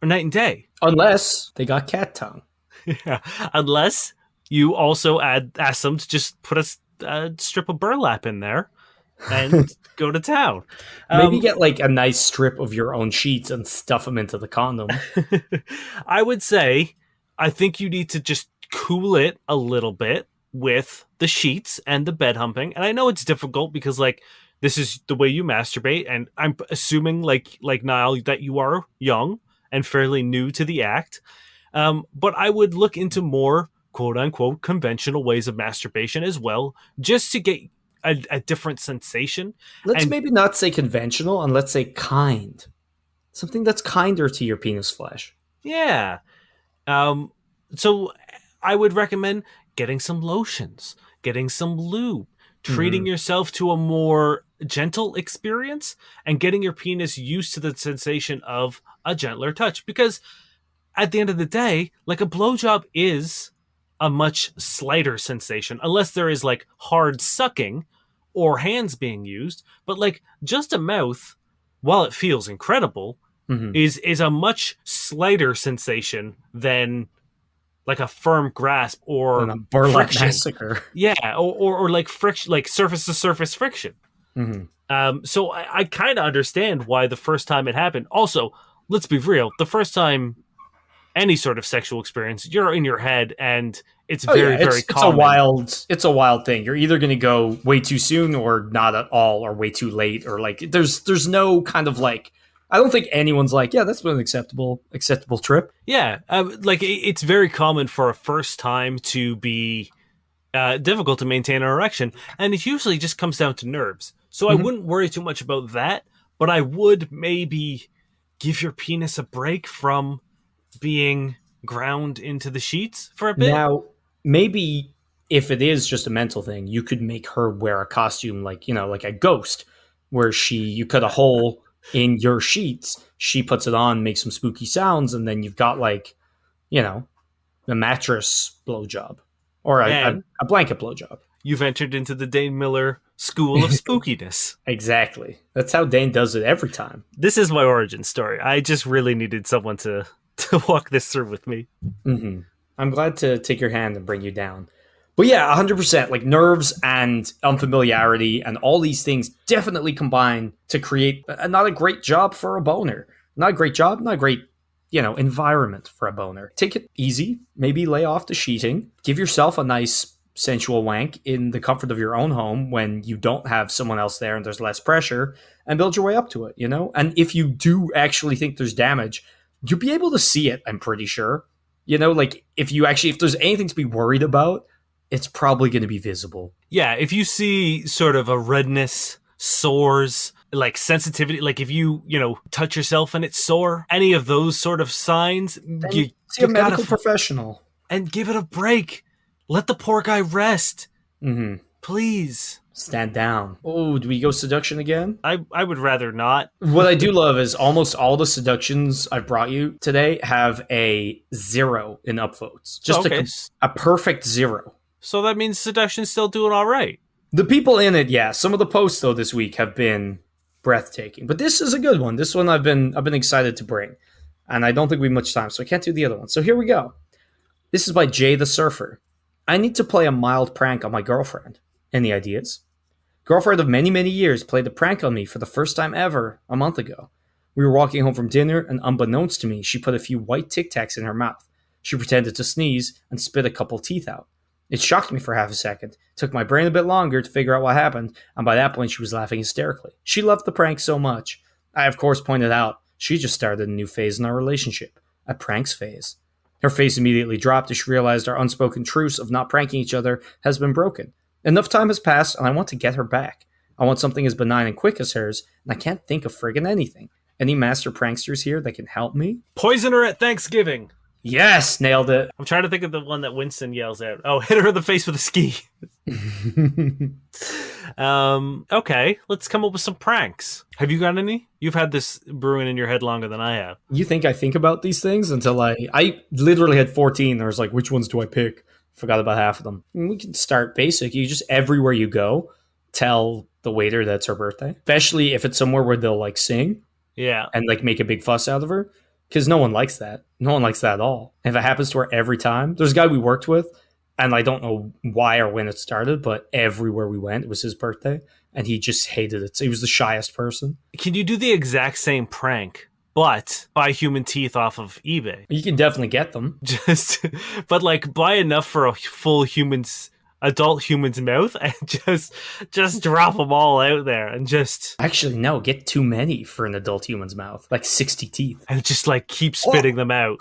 are night and day. Unless they got cat tongue. Yeah. Unless you also ask them to just put a strip of burlap in there and go to town. Maybe get like a nice strip of your own sheets and stuff them into the condom. I would say, I think you need to just cool it a little bit with the sheets and the bed humping. And I know it's difficult because like this is the way you masturbate, and I'm assuming like Niall that you are young and fairly new to the act. But I would look into more quote unquote conventional ways of masturbation as well, just to get a different sensation. Let's And maybe not say conventional and let's say kind. Something that's kinder to your penis flesh. Yeah. Um, so I would recommend getting some lotions, getting some lube, treating yourself to a more gentle experience, and getting your penis used to the sensation of a gentler touch. Because at the end of the day, like a blowjob is a much slighter sensation, unless there is like hard sucking or hands being used. But like just a mouth, while it feels incredible, Mm-hmm. is a much slighter sensation than like a firm grasp Than or a burlap friction. massacre. Yeah, or like friction, like surface to surface friction. Mm-hmm. So I kind of understand why the first time it happened. Also, let's be real, the first time any sort of sexual experience, you're in your head, and it's Oh yeah, very, very it's a common. wild thing. You're either going to go way too soon or not at all, or way too late, or like there's no kind of like. I don't think anyone's like, yeah, that's been an acceptable trip. Yeah, like it's very common for a first time to be difficult to maintain an erection, and it usually just comes down to nerves. So I Mhm. wouldn't worry too much about that, but I would maybe give your penis a break from being ground into the sheets for a bit. Now, maybe if it is just a mental thing, you could make her wear a costume like, like a ghost, where you cut a hole in your sheets, she puts it on, makes some spooky sounds, and then you've got like, you know, a mattress blowjob or And a blanket blowjob. you've entered into the Dane Miller school of spookiness. Exactly. That's how Dane does it every time. This is my origin story. I just really needed someone to walk this through with me. Mm-hmm. I'm glad to take your hand and bring you down. But yeah, 100%. Like nerves and unfamiliarity and all these things definitely combine to create not a great job for a boner. Not a great job, not a great, environment for a boner. Take it easy. Maybe lay off the sheeting. Give yourself a nice sensual wank in the comfort of your own home when you don't have someone else there and there's less pressure, and build your way up to it. And if you do actually think there's damage, you'll be able to see it, I'm pretty sure. Like if there's anything to be worried about, it's probably going to be visible. Yeah, if you see sort of a redness, sores, like sensitivity, like if you touch yourself and it's sore, any of those sort of signs, Then you see a you gotta medical professional. and give it a break. Let the poor guy rest, Mm-hmm. please. Stand down. Oh, do we go seduction again? I would rather not. What I do love is almost all the seductions I've brought you today have a 0 in upvotes. Just Okay, a perfect 0. so that means seduction's still doing all right. The people in it, yeah. Some of the posts though this week have been breathtaking, but this is a good one. This one I've been excited to bring, and I don't think we have much time, so I can't do the other one. So here we go. This is by Jay the Surfer. I need to play a mild prank on my girlfriend. Any ideas? Girlfriend of many, many years played a prank on me for the first time ever a month ago. We were walking home from dinner, and unbeknownst to me, she put a few white Tic Tacs in her mouth. She pretended to sneeze and spit a couple teeth out. It shocked me for half a second. It took my brain a bit longer to figure out what happened, and by that point she was laughing hysterically. She loved the prank so much. I, of course, pointed out she just started a new phase in our relationship, a pranks phase. Her face immediately dropped as she realized our unspoken truce of not pranking each other has been broken. Enough time has passed, and I want to get her back. I want something as benign and quick as hers, and I can't think of friggin' anything. Any master pranksters here that can help me? Poison her at Thanksgiving. Yes, nailed it. I'm trying to think of the one that Winston yells out. Oh, hit her in the face with a ski. Okay, let's come up with some pranks. Have you got any? You've had this brewing in your head longer than I have. You think I think about these things until I literally had 14. I was like, which ones do I pick? Forgot about half of them. We can start basic. You just, everywhere you go, tell the waiter that it's her birthday. Especially if it's somewhere where they'll like sing Yeah. and like make a big fuss out of her. Because no one likes that. No one likes that at all. If it happens to her every time, there's a guy we worked with, and I don't know why or when it started, but everywhere we went, it was his birthday, and he just hated it. So he was the shyest person. Can you do the exact same prank, but buy human teeth off of eBay? You can definitely get them. But like buy enough for a full adult human's mouth, and just drop them all out there, and just Actually, no, get too many for an adult human's mouth. Like 60 teeth. and just like keep spitting them out.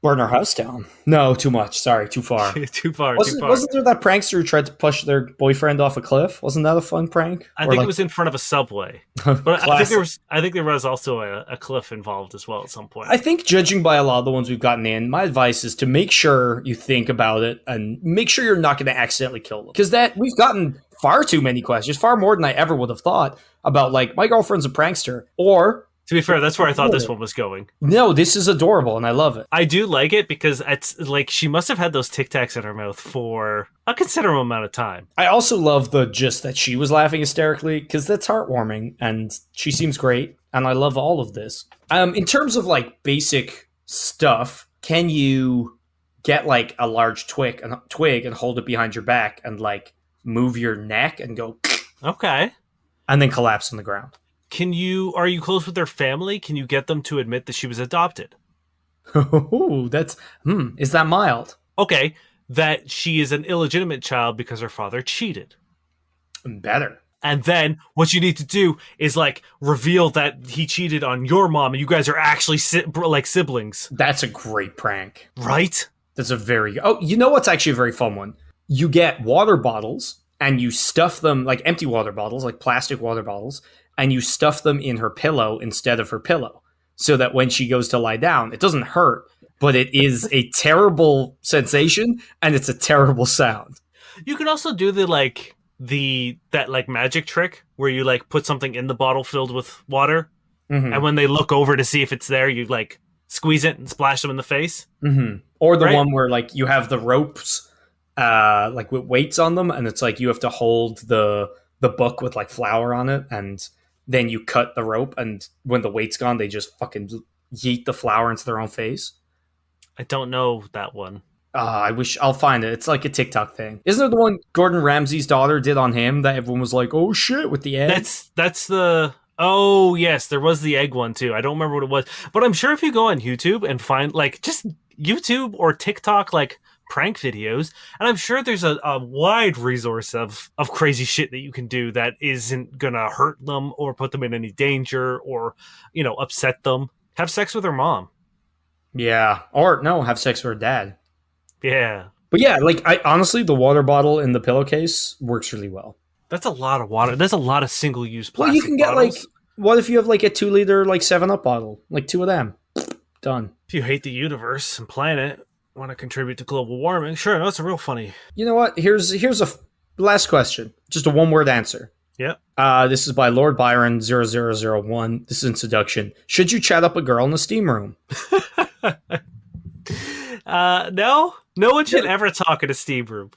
Burn our house down. No, too much. Sorry, too far. Too far, too Wasn't far. wasn't there that prankster who tried to push their boyfriend off a cliff? Wasn't that a fun prank? I Or think like it was in front of a subway, but classic. I think there was also a cliff involved as well at some point. I think judging by a lot of the ones we've gotten in, my advice is to make sure you think about it and make sure you're not going to accidentally kill them. Because that we've gotten far too many questions, far more than I ever would have thought about like my girlfriend's a prankster or To be fair, that's where I thought this one was going. no, this is adorable and I love it. I do like it because it's like she must have had those Tic Tacs in her mouth for a considerable amount of time. I also love the just that she was laughing hysterically because that's heartwarming and she seems great and I love all of this. In terms of like basic stuff, can you get like a large twig and hold it behind your back and like move your neck and go Okay. and then collapse on the ground? Are you close with their family? Can you get them to admit that she was adopted? Oh, that's is that mild? Okay, that she is an illegitimate child because her father cheated. Better. And then what you need to do is like reveal that he cheated on your mom and you guys are actually like siblings. That's a great prank. Right? That's a very you know what's actually a very fun one? You get water bottles and you stuff them like empty water bottles, like plastic water bottles, and you stuff them in her pillow instead of her pillow. So that when she goes to lie down, it doesn't hurt, but it is a terrible sensation and it's a terrible sound. You can also do that like magic trick where you like put something in the bottle filled with water, and when they look over to see if it's there, you like squeeze it and splash them in the face. Or the Right? one where like you have the ropes like with weights on them and it's like you have to hold the book with like flour on it and then you cut the rope and when the weight's gone they just fucking yeet the flour into their own face. I don't know that one. I wish I'll find it. It's like a TikTok thing. Isn't there the one Gordon Ramsay's daughter did on him that everyone was like, "Oh shit," with the egg? That's the Oh yes, there was the egg one too. I don't remember what it was, but I'm sure if you go on YouTube and find like just YouTube or TikTok like prank videos, and I'm sure there's a wide resource of crazy shit that you can do that isn't gonna hurt them or put them in any danger or upset them. Have sex with her mom. Yeah. Or no, have sex with her dad. Yeah, But yeah, like I honestly the water bottle in the pillowcase works really well. that's a lot of water. That's a lot of single use plastic. Well, you can get bottles. like what if you have like a 2 liter like 7-Up bottle? Like two of them. Done. If you hate the universe and planet, want to contribute to global warming, sure, that's a real funny. You know what? Here's a last question. Just a one-word answer. Yeah. This is by Lord Byron 0001. This is in seduction. Should you chat up a girl in the steam room? No one should ever talk in a steam room.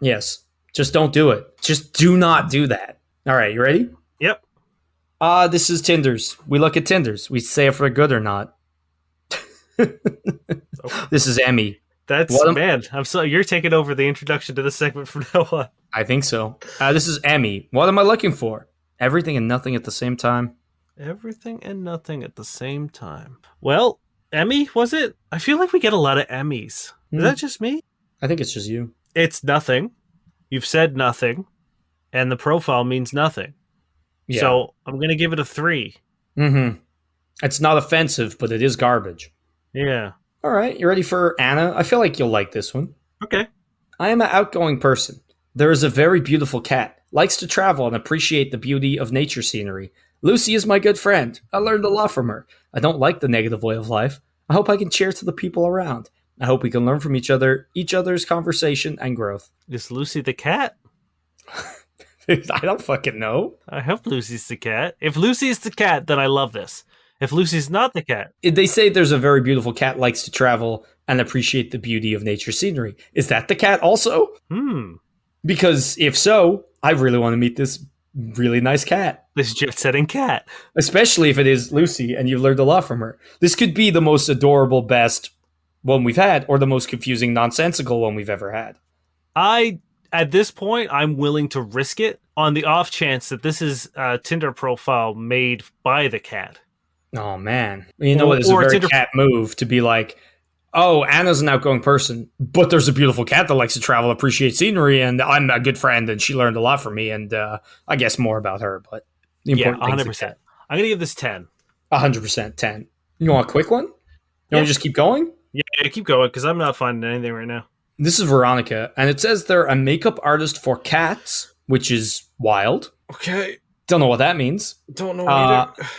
Yes. Just don't do it. Just do not do that. All right, you ready? Yep. This is Tinders. We look at Tinders. We say if they're good or not. This is Emmy. Man, I'm so you're taking over the introduction to this segment from now on. I think so. This is Emmy. What am I looking for? Everything and nothing at the same time. Everything and nothing at the same time. Well, Emmy, was it? I feel like we get a lot of Emmys. Is that just me? I think it's just you. It's nothing. You've said nothing, and the profile means nothing. Yeah. So I'm going to give it a 3. Mm-hmm. It's not offensive, but it is garbage. Yeah. All right, you ready for Anna? I feel like you'll like this one. Okay. I am an outgoing person. There is a very beautiful cat. Likes to travel and appreciate the beauty of nature scenery. Lucy is my good friend. I learned a lot from her. I don't like the negative way of life. I hope I can cheer to the people around. I hope we can learn from each other's conversation and growth. Is Lucy the cat? I don't fucking know. I hope Lucy's the cat. If Lucy's the cat, then I love this. If Lucy's not the cat. They say there's a very beautiful cat likes to travel and appreciate the beauty of nature scenery. Is that the cat also? Because if so, I really want to meet this really nice cat. This jet-setting cat. Especially if it is Lucy and you've learned a lot from her. This could be the most adorable, best one we've had, or the most confusing, nonsensical one we've ever had. At this point, I'm willing to risk it on the off chance that this is a Tinder profile made by the cat. Oh, man. You know what? It's a very cat move to be like, oh, Anna's an outgoing person, but there's a beautiful cat that likes to travel, appreciate scenery, and I'm a good friend, and she learned a lot from me, and I guess more about her, but the important 100%. I'm going to give this 10. 100%, 10. You want a quick one? You want to just keep going? Yeah, Yeah, keep going because I'm not finding anything right now. This is Veronica, and it says they're a makeup artist for cats, which is wild. Okay, Don't know what that means. don't know Uh, either.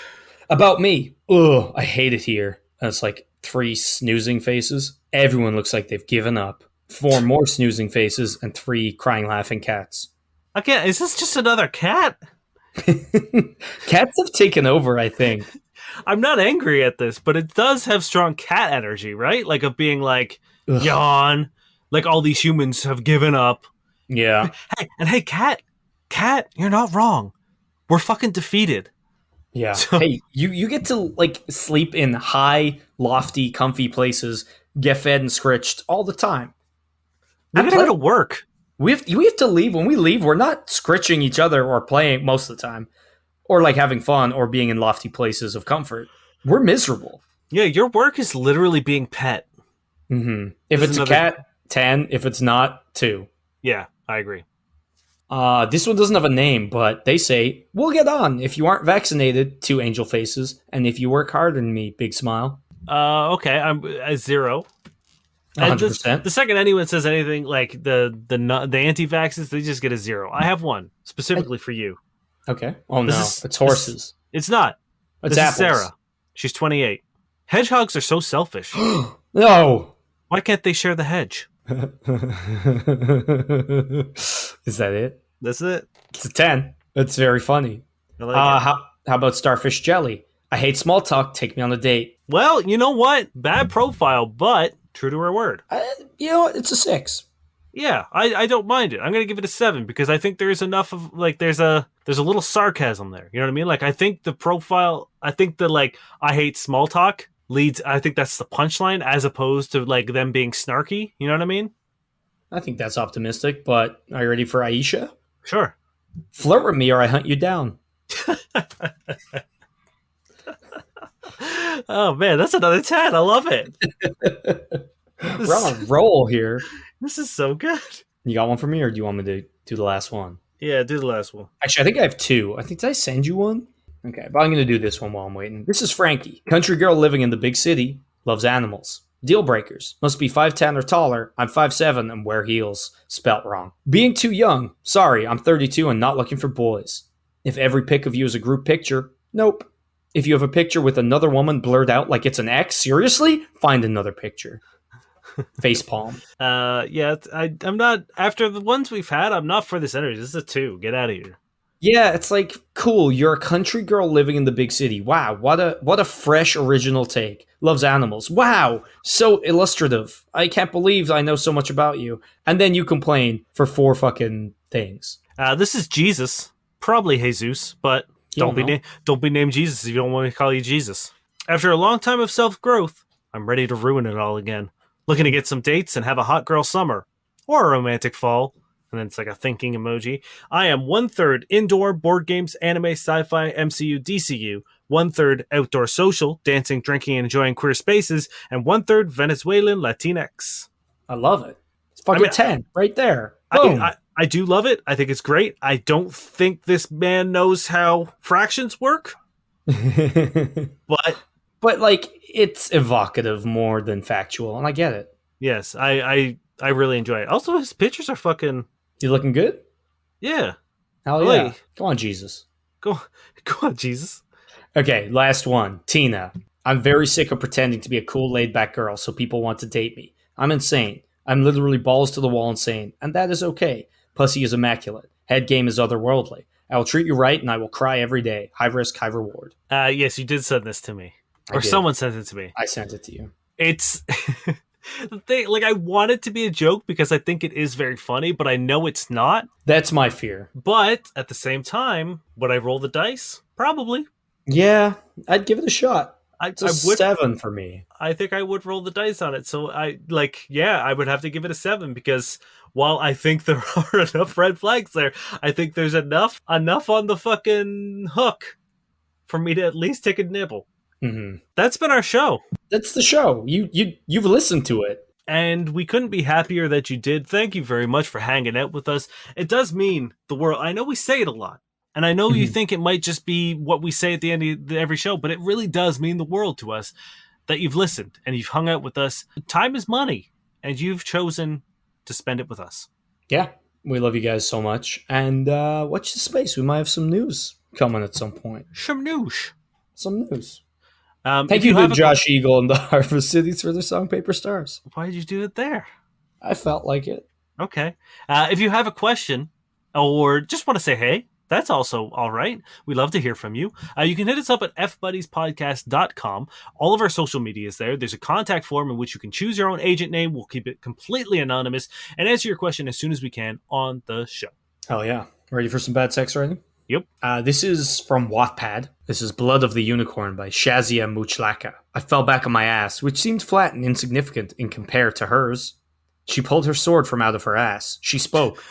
about me. Ugh, I hate it here. And it's like 3 snoozing faces. Everyone looks like they've given up. 4 more snoozing faces and 3 crying, laughing cats. Again, is this just another cat? Cats have taken over, I think. I'm not angry at this, but it does have strong cat energy, right? Like of being like Ugh. yawn, like all these humans have given up. Yeah. Hey, cat, you're not wrong. We're fucking defeated. Yeah. So Hey, you get to like sleep in high, lofty, comfy places, get fed and scritched all the time. we gotta go to work. We have to leave. When we leave, we're not scritching each other or playing most of the time, or like having fun or being in lofty places of comfort. We're miserable. Yeah, your work is literally being pet. Mm-hmm. If This it's is a another- cat, 10. If it's not, 2. Yeah, I agree. This one doesn't have a name, but they say, we'll get on. If you aren't vaccinated, 2 angel faces. And if you work harder than me, big smile. Okay, I'm at 0. And 100%. the second anyone says anything like the anti-vaxxers, they just get a 0. I have one specifically for you. Okay. Oh, This no. is- It's horses. It's not. It's This apples. is Sarah. She's 28. Hedgehogs are so selfish. No. Why can't they share the hedge? Is that it? That's it. It's a 10. It's very funny. I like it. How about starfish jelly? I hate small talk. Take me on a date. Well, you know what? Bad profile, but true to her word. You know what? It's a 6. Yeah, I don't mind it. I'm gonna give it a 7 because I think there's enough of like there's a little sarcasm there. You know what I mean? Like I think the profile, I think the like I hate small talk leads. I think that's the punchline as opposed to like them being snarky. You know what I mean? I think that's optimistic, but are you ready for Aisha? Sure. Flirt with me or I hunt you down. Oh man, that's another 10. I love it. We're on a roll here. This is so good. You got one for me, or do you want me to do the last one? Yeah, do the last one. Actually, I think I have 2. I think, did I send you one? Okay, but I'm going to do this one while I'm waiting. This is Frankie. Country girl living in the big city. Loves animals. Deal breakers. Must be 5'10 or taller. I'm 5'7 and wear heels. Spelt wrong. Being too young. Sorry, I'm 32 and not looking for boys. If every pic of you is a group picture, nope. If you have a picture with another woman blurred out like it's an ex, seriously? Find another picture. Facepalm. Yeah, I'm not after the ones we've had. I'm not for this energy. This is a 2. Get out of here. Yeah, it's like cool. You're a country girl living in the big city. Wow, what a fresh original take. Loves animals. Wow, so illustrative. I can't believe I know so much about you. And then you complain for 4 fucking things. This is Jesus, probably Jesus, but don't be named Jesus if you don't want me to call you Jesus. After a long time of self growth, I'm ready to ruin it all again. Looking to get some dates and have a hot girl summer or a romantic fall. And then it's like a thinking emoji. I am 1/3 indoor, board games, anime, sci-fi, MCU, DCU. 1/3 outdoor social, dancing, drinking, and enjoying queer spaces. And 1/3 Venezuelan Latinx. I love it. It's fucking 10 right there. Boom. I do love it. I think it's great. I don't think this man knows how fractions work. But like it's evocative more than factual, and I get it. Yes, I really enjoy it. Also, his pictures are fucking... You looking good? Yeah. Hell Really? yeah. Come on, Jesus. Go on, Jesus. Okay, last one. Tina. I'm very sick of pretending to be a cool, laid-back girl so people want to date me. I'm insane. I'm literally balls to the wall insane, and that is okay. Pussy is immaculate. Head game is otherworldly. I will treat you right, and I will cry every day. High risk, high reward. Yes, you did send this to me. Or someone sent it to me. I sent it to you. It's... the thing, like, I want it to be a joke because I think it is very funny, but I know it's not. That's my fear. But at the same time, would I roll the dice? Probably. Yeah, I'd give it a shot. It's a I would, 7 for me. I think I would roll the dice on it. So I would have to give it a 7 because while I think there are enough red flags there, I think there's enough on the fucking hook for me to at least take a nibble. Mm-hmm. That's been our show. That's the show. You've listened to it. And we couldn't be happier that you did. Thank you very much for hanging out with us. It does mean the world. I know we say it a lot. And I know you think it might just be what we say at the end of every show, but it really does mean the world to us that you've listened and you've hung out with us. Time is money, and you've chosen to spend it with us. Yeah, we love you guys so much. And watch the space. We might have some news coming at some point. Some news. Some news. If Thank you to have a Josh Eagle and the Harvest Cities for their song Paper Stars. Why did you do it there? I felt like it. Okay. If you have a question or just want to say hey, that's also all right. We love to hear from you. You can hit us up at fbuddiespodcast.com. All of our social media is there. There's a contact form in which you can choose your own agent name. We'll keep it completely anonymous and answer your question as soon as we can on the show. Hell yeah. Ready for some bad sex writing? Yep. This is from Wattpad. This is Blood of the Unicorn by Shazia Muchlaka. I fell back on my ass, which seemed flat and insignificant in compare to hers. She pulled her sword from out of her ass. She spoke.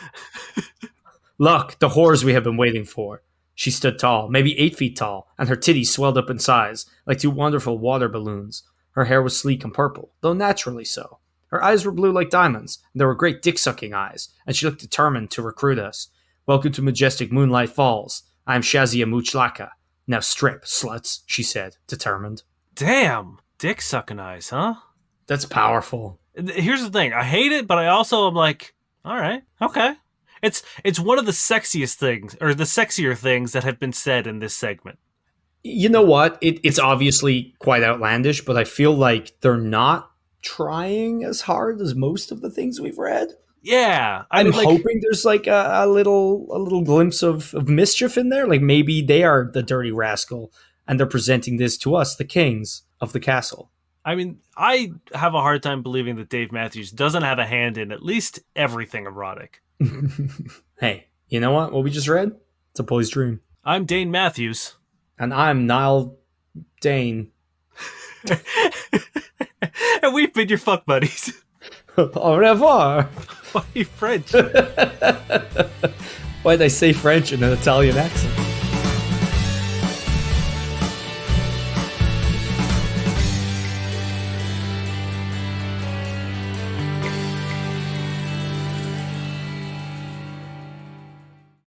Look, the whores we have been waiting for. She stood tall, maybe 8 feet tall, and her titties swelled up in size, like 2 wonderful water balloons. Her hair was sleek and purple, though naturally so. Her eyes were blue like diamonds, and there were great dick-sucking eyes, and she looked determined to recruit us. Welcome to majestic Moonlight Falls. I am Shazia Muchlaka. Now strip, sluts, she said, determined. Damn. Dick-sucking eyes, huh? That's powerful. Here's the thing. I hate it, but I also am like, all right, okay. It's one of the sexiest things, or the sexier things that have been said in this segment. You know what? It's obviously quite outlandish, but I feel like they're not trying as hard as most of the things we've read. Yeah, I'm hoping there's like a little glimpse of mischief in there. Like maybe they are the dirty rascal, and they're presenting this to us, the kings of the castle. I mean, I have a hard time believing that Dave Matthews doesn't have a hand in at least everything erotic. Hey, you know what? What we just read? It's a boy's dream. I'm Dain Matthews. And I'm Niall Dain. And we've been your fuck buddies. Au revoir. Why are you French? Why'd I say French in an Italian accent?